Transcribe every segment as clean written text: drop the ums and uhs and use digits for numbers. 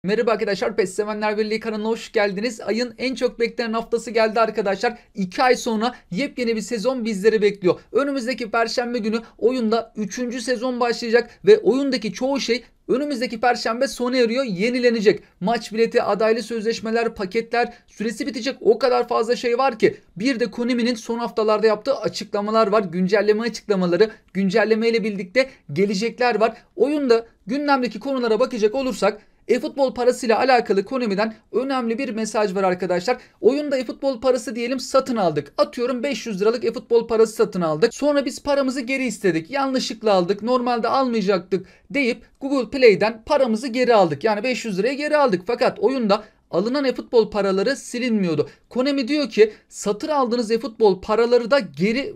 Merhaba arkadaşlar, PES Sevenler Birliği kanalına hoş geldiniz. Ayın en çok beklenen haftası geldi arkadaşlar. 2 ay sonra yepyeni bir sezon bizleri bekliyor. Önümüzdeki Perşembe günü oyunda 3. sezon başlayacak ve oyundaki çoğu şey önümüzdeki Perşembe sona eriyor, yenilenecek. Maç bileti, adaylı sözleşmeler, paketler, süresi bitecek o kadar fazla şey var ki. Bir de Konami'nin son haftalarda yaptığı açıklamalar var. Güncelleme açıklamaları, güncelleme ile birlikte gelecekler var. Oyunda gündemdeki konulara bakacak olursak e-futbol parasıyla alakalı Konami'den önemli bir mesaj var arkadaşlar. Oyunda e-futbol parası diyelim satın aldık. Atıyorum 500 liralık e-futbol parası satın aldık. Sonra biz paramızı geri istedik. Yanlışlıkla aldık. Normalde almayacaktık deyip Google Play'den paramızı geri aldık. Yani 500 liraya geri aldık. Fakat oyunda alınan e-futbol paraları silinmiyordu. Konami diyor ki satın aldığınız e-futbol paraları da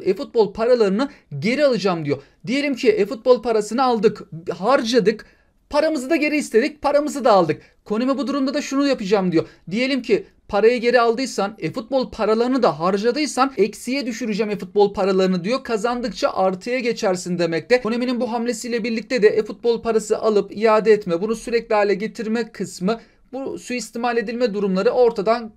e-futbol paralarını geri alacağım diyor. Diyelim ki e-futbol parasını aldık, harcadık. Paramızı da geri istedik. Paramızı da aldık. Konami bu durumda da şunu yapacağım diyor. Diyelim ki parayı geri aldıysan, e-futbol paralarını da harcadıysan eksiye düşüreceğim e-futbol paralarını diyor. Kazandıkça artıya geçersin demekte. Konami'nin bu hamlesiyle birlikte de e-futbol parası alıp iade etme, bunu sürekli hale getirme kısmı, bu suistimal edilme durumları ortadan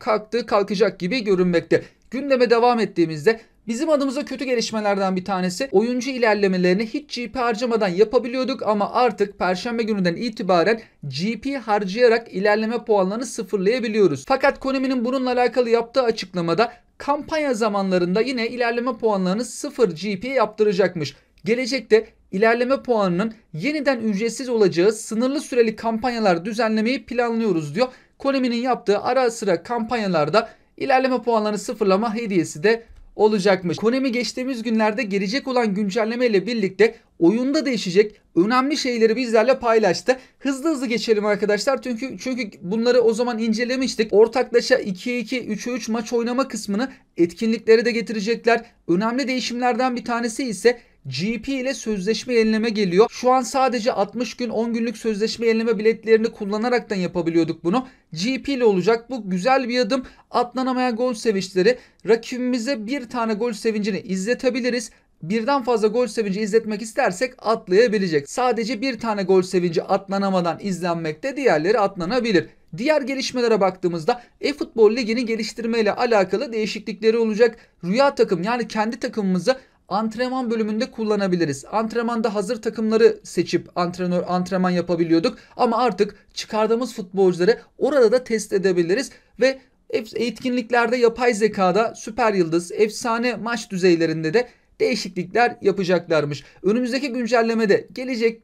kalkacak gibi görünmekte. Gündeme devam ettiğimizde bizim adımıza kötü gelişmelerden bir tanesi, oyuncu ilerlemelerini hiç GP harcamadan yapabiliyorduk ama artık Perşembe gününden itibaren GP harcayarak ilerleme puanlarını sıfırlayabiliyoruz. Fakat Konami'nin bununla alakalı yaptığı açıklamada kampanya zamanlarında yine ilerleme puanlarını 0 GP yaptıracakmış. Gelecekte ilerleme puanının yeniden ücretsiz olacağı sınırlı süreli kampanyalar düzenlemeyi planlıyoruz diyor. Konami'nin yaptığı ara sıra kampanyalarda ilerleme puanlarını sıfırlama hediyesi de olacakmış. Konami geçtiğimiz günlerde gelecek olan güncelleme ile birlikte oyunda değişecek önemli şeyleri bizlerle paylaştı. Hızlı hızlı geçelim arkadaşlar. Çünkü bunları o zaman incelemiştik. Ortaklaşa 2'ye 2, 3'e 3 maç oynama kısmını, etkinlikleri de getirecekler. Önemli değişimlerden bir tanesi ise GP ile sözleşme yenileme geliyor. Şu an sadece 60 gün 10 günlük sözleşme yenileme biletlerini kullanaraktan yapabiliyorduk bunu. GP ile olacak. Bu güzel bir adım. Atlanamayan gol sevinçleri. Rakibimize bir tane gol sevincini izletebiliriz. Birden fazla gol sevinci izletmek istersek atlayabilecek. Sadece bir tane gol sevinci atlanamadan izlenmekte, diğerleri atlanabilir. Diğer gelişmelere baktığımızda e-futbol ligini geliştirme ile alakalı değişiklikleri olacak. Rüya takım, yani kendi takımımızı antrenman bölümünde kullanabiliriz. Antrenmanda hazır takımları seçip antrenman yapabiliyorduk ama artık çıkardığımız futbolcuları orada da test edebiliriz ve etkinliklerde yapay zekada süper yıldız, efsane maç düzeylerinde de değişiklikler yapacaklarmış. Önümüzdeki güncellemede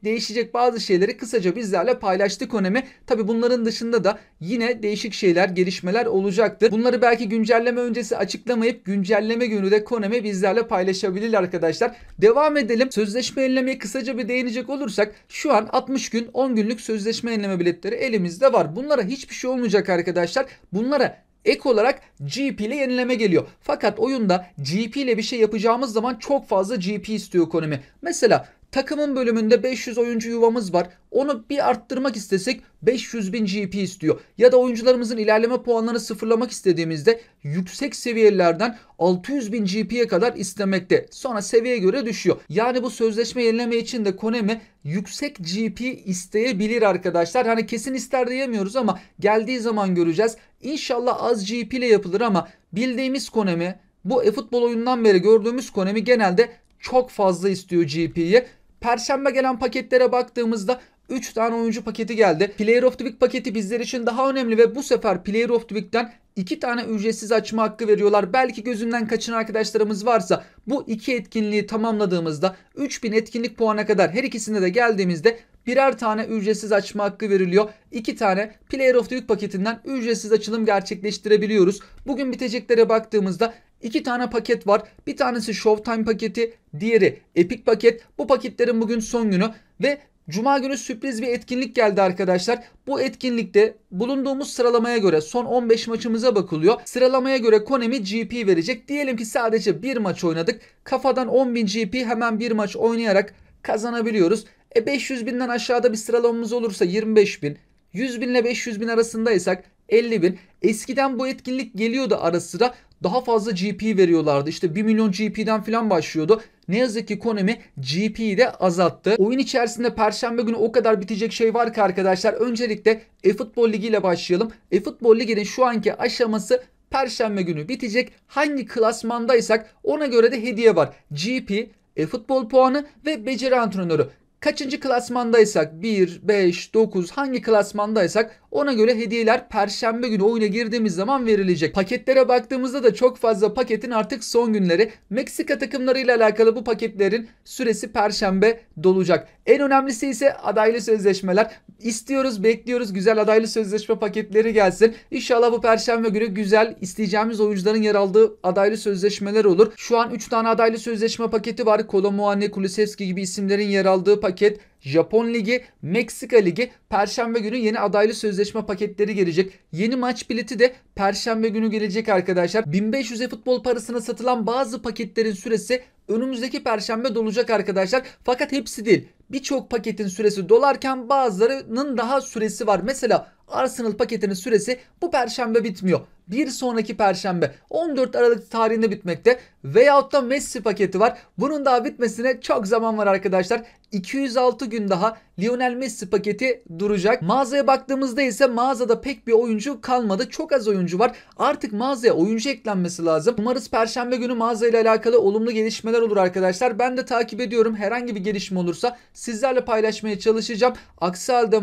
değişecek bazı şeyleri kısaca bizlerle paylaştı Konami. Tabi bunların dışında da yine değişik şeyler, gelişmeler olacaktır. Bunları belki güncelleme öncesi açıklamayıp güncelleme günü de Konami bizlerle paylaşabilir arkadaşlar. Devam edelim. Sözleşme yenilemeye kısaca bir değinecek olursak şu an 60 gün 10 günlük sözleşme yenileme biletleri elimizde var. Bunlara hiçbir şey olmayacak arkadaşlar. Bunlara ek olarak GP ile yenileme geliyor. Fakat oyunda GP ile bir şey yapacağımız zaman çok fazla GP istiyor Konami. Mesela takımın bölümünde 500 oyuncu yuvamız var. Onu bir arttırmak istesek 500 bin GP istiyor. Ya da oyuncularımızın ilerleme puanlarını sıfırlamak istediğimizde yüksek seviyelerden 600 bin GP'ye kadar istemekte. Sonra seviyeye göre düşüyor. Yani bu sözleşme yenileme için de Konami yüksek GP isteyebilir arkadaşlar. Hani kesin ister diyemiyoruz ama geldiği zaman göreceğiz. İnşallah az GP ile yapılır ama bildiğimiz Konami, bu e-futbol oyundan beri gördüğümüz Konami genelde çok fazla istiyor GP'yi. Perşembe gelen paketlere baktığımızda 3 tane oyuncu paketi geldi. Player of the Week paketi bizler için daha önemli ve bu sefer Player of the Week'ten 2 tane ücretsiz açma hakkı veriyorlar. Belki gözünden kaçan arkadaşlarımız varsa bu iki etkinliği tamamladığımızda 3000 etkinlik puana kadar her ikisine de geldiğimizde birer tane ücretsiz açma hakkı veriliyor. 2 tane Player of the Week paketinden ücretsiz açılım gerçekleştirebiliyoruz. Bugün biteceklere baktığımızda 2 tane paket var. Bir tanesi Showtime paketi, diğeri Epic paket. Bu paketlerin bugün son günü ve Cuma günü sürpriz bir etkinlik geldi arkadaşlar. Bu etkinlikte bulunduğumuz sıralamaya göre son 15 maçımıza bakılıyor. Sıralamaya göre Konami GP verecek. Diyelim ki sadece bir maç oynadık. Kafadan 10.000 GP hemen bir maç oynayarak kazanabiliyoruz. 500 binden aşağıda bir sıralamamız olursa 25 bin. 100 bin ile 500 bin arasındaysak 50 bin. Eskiden bu etkinlik geliyordu ara sıra. Daha fazla GP veriyorlardı. İşte 1 milyon GP'den falan başlıyordu. Ne yazık ki Konami GP'yi de azalttı. Oyun içerisinde perşembe günü o kadar bitecek şey var ki arkadaşlar. Öncelikle eFootball Ligi ile başlayalım. eFootball Ligi'nin şu anki aşaması perşembe günü bitecek. Hangi klasmandaysak ona göre de hediye var. GP, eFootball puanı ve beceri antrenörü. Kaçıncı klasmandaysak 1, 5, 9 hangi klasmandaysak ona göre hediyeler perşembe günü oyuna girdiğimiz zaman verilecek. Paketlere baktığımızda da çok fazla paketin artık son günleri. Meksika takımlarıyla alakalı bu paketlerin süresi perşembe dolacak. En önemlisi ise adaylı sözleşmeler. İstiyoruz, bekliyoruz, güzel adaylı sözleşme paketleri gelsin. İnşallah bu perşembe günü güzel isteyeceğimiz oyuncuların yer aldığı adaylı sözleşmeler olur. Şu an 3 tane adaylı sözleşme paketi var. Kolo Muani, Kulusevski gibi isimlerin yer aldığı paket. Japon Ligi, Meksika Ligi. Perşembe günü yeni adaylı sözleşme paketleri gelecek. Yeni maç bileti de perşembe günü gelecek arkadaşlar. 1500'e futbol parasına satılan bazı paketlerin süresi önümüzdeki perşembe dolacak arkadaşlar. Fakat hepsi değil. Birçok paketin süresi dolarken bazılarının daha süresi var. Mesela Arsenal paketinin süresi bu perşembe bitmiyor. Bir sonraki perşembe 14 Aralık tarihinde bitmekte. Veyahut da Messi paketi var. Bunun daha bitmesine çok zaman var arkadaşlar. 206 gün daha Lionel Messi paketi duracak. Mağazaya baktığımızda ise mağazada pek bir oyuncu kalmadı. Çok az oyuncu var. Artık mağazaya oyuncu eklenmesi lazım. Umarız perşembe günü mağazayla alakalı olumlu gelişmeler olur arkadaşlar. Ben de takip ediyorum. Herhangi bir gelişme olursa sizlerle paylaşmaya çalışacağım. Aksi halde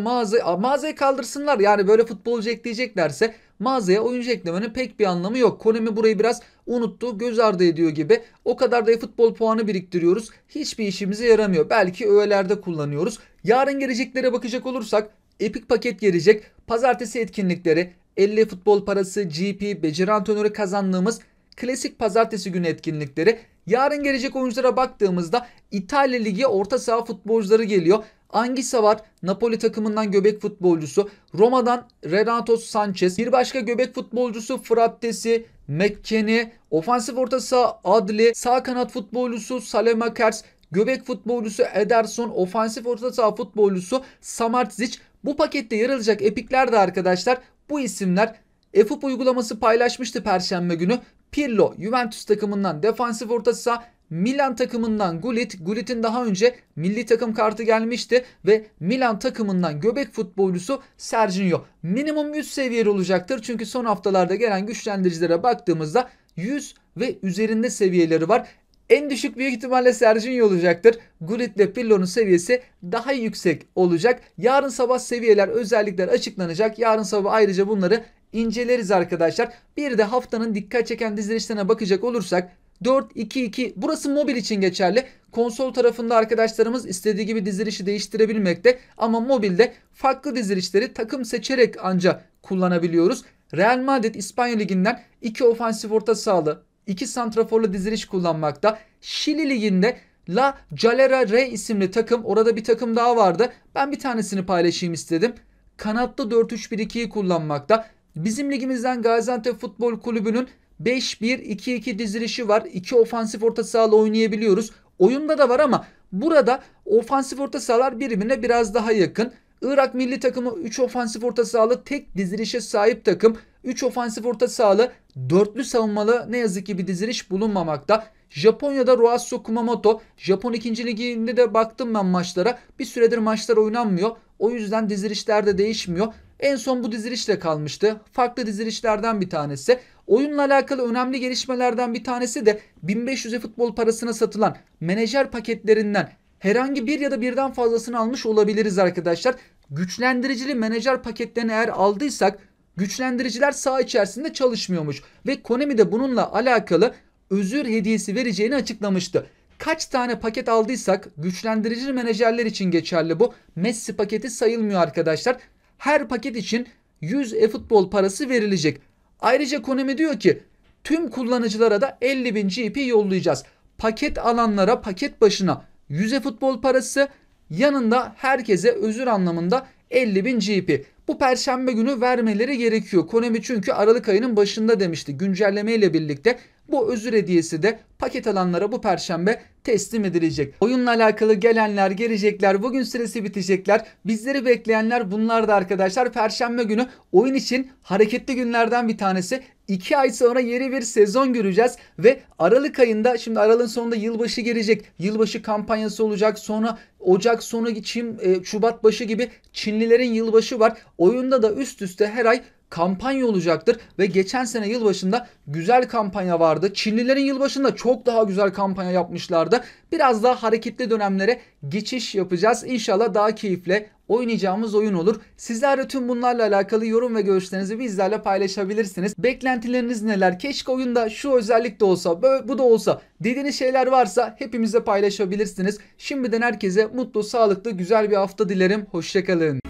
mağazayı kaldırsınlar. Yani böyle futbolcu ekleyeceklerse mağazaya oyuncu eklemenin pek bir anlamı yok. Konami burayı biraz unuttu, göz ardı ediyor gibi. O kadar da futbol puanı biriktiriyoruz. Hiçbir işimize yaramıyor. Belki öğelerde kullanıyoruz. Yarın geleceklere bakacak olursak Epic paket gelecek. Pazartesi etkinlikleri, 50 futbol parası, GP, beceri antrenörü kazandığımız klasik pazartesi günü etkinlikleri. Yarın gelecek oyunculara baktığımızda İtalya Ligi orta saha futbolcuları geliyor. Angisa var, Napoli takımından göbek futbolcusu. Roma'dan Renato Sanchez. Bir başka göbek futbolcusu Frattesi, McKennie. Ofansif orta saha Adli. Sağ kanat futbolcusu Salemakers. Göbek futbolcusu Ederson. Ofansif orta saha futbolcusu Samardzic. Bu pakette yer alacak epikler de arkadaşlar bu isimler. eFootball uygulaması paylaşmıştı perşembe günü. Pirlo Juventus takımından defansif orta saha, Milan takımından Gullit'in daha önce milli takım kartı gelmişti ve Milan takımından göbek futbolcusu Serginho. Minimum 100 seviyeli olacaktır çünkü son haftalarda gelen güçlendiricilere baktığımızda 100 ve üzerinde seviyeleri var. En düşük büyük ihtimalle Serginho olacaktır. Gullit ile Pirlo'nun seviyesi daha yüksek olacak. Yarın sabah seviyeler, özellikler açıklanacak. Yarın sabah ayrıca bunları inceleriz arkadaşlar. Bir de haftanın dikkat çeken dizilişlerine bakacak olursak 4-2-2 burası mobil için geçerli. Konsol tarafında arkadaşlarımız istediği gibi dizilişi değiştirebilmekte ama mobilde farklı dizilişleri takım seçerek ancak kullanabiliyoruz. Real Madrid İspanya Ligi'nden 2 ofansif orta sahalı, 2 santraforlu diziliş kullanmakta. Şili Ligi'nde La Calera Re isimli takım, orada bir takım daha vardı. Ben bir tanesini paylaşayım istedim. Kanatlı 4-3-1-2'yi kullanmakta. Bizim ligimizden Gaziantep Futbol Kulübü'nün 5-1-2-2 dizilişi var. 2 ofansif orta sahalı oynayabiliyoruz. Oyunda da var ama burada ofansif orta sahalar birbirine biraz daha yakın. Irak milli takımı 3 ofansif orta sahalı tek dizilişe sahip takım. 3 ofansif orta sahalı dörtlü savunmalı ne yazık ki bir diziliş bulunmamakta. Japonya'da Ruasu Kumamoto. Japon 2. Ligi'nde de baktım ben maçlara. Bir süredir maçlar oynanmıyor. O yüzden dizilişler de değişmiyor. En son bu dizilişle kalmıştı. Farklı dizilişlerden bir tanesi. Oyunla alakalı önemli gelişmelerden bir tanesi de 1500'e futbol parasına satılan menajer paketlerinden herhangi bir ya da birden fazlasını almış olabiliriz arkadaşlar. Güçlendiricili menajer paketlerini eğer aldıysak güçlendiriciler saha içerisinde çalışmıyormuş. Ve Konami de bununla alakalı özür hediyesi vereceğini açıklamıştı. Kaç tane paket aldıysak güçlendirici menajerler için geçerli bu. Messi paketi sayılmıyor arkadaşlar. Her paket için 100 eFootball parası verilecek. Ayrıca Konami diyor ki tüm kullanıcılara da 50.000 GP yollayacağız. Paket alanlara paket başına 100 eFootball parası, yanında herkese özür anlamında 50.000 GP. Bu perşembe günü vermeleri gerekiyor. Konami çünkü Aralık ayının başında demişti. Güncelleme ile birlikte bu özür hediyesi de paket alanlara bu perşembe teslim edilecek. Oyunla alakalı gelenler, gelecekler, bugün süresi bitecekler. Bizleri bekleyenler bunlar da arkadaşlar. Perşembe günü oyun için hareketli günlerden bir tanesi. 2 ay sonra yeni bir sezon göreceğiz ve Aralık ayında, şimdi Aralık'ın sonunda yılbaşı gelecek. Yılbaşı kampanyası olacak. Sonra Ocak sonu, Şubat başı gibi Çinlilerin yılbaşı var. Oyunda da üst üste her ay kampanya olacaktır ve geçen sene yılbaşında güzel kampanya vardı. Çinlilerin yılbaşında çok daha güzel kampanya yapmışlardı. Biraz daha hareketli dönemlere geçiş yapacağız. İnşallah daha keyifli oynayacağımız oyun olur. Sizler de tüm bunlarla alakalı yorum ve görüşlerinizi bizlerle paylaşabilirsiniz. Beklentileriniz neler? Keşke oyunda şu özellik de olsa, bu da olsa dediğiniz şeyler varsa hepimize paylaşabilirsiniz. Şimdiden herkese mutlu, sağlıklı, güzel bir hafta dilerim. Hoşça kalın.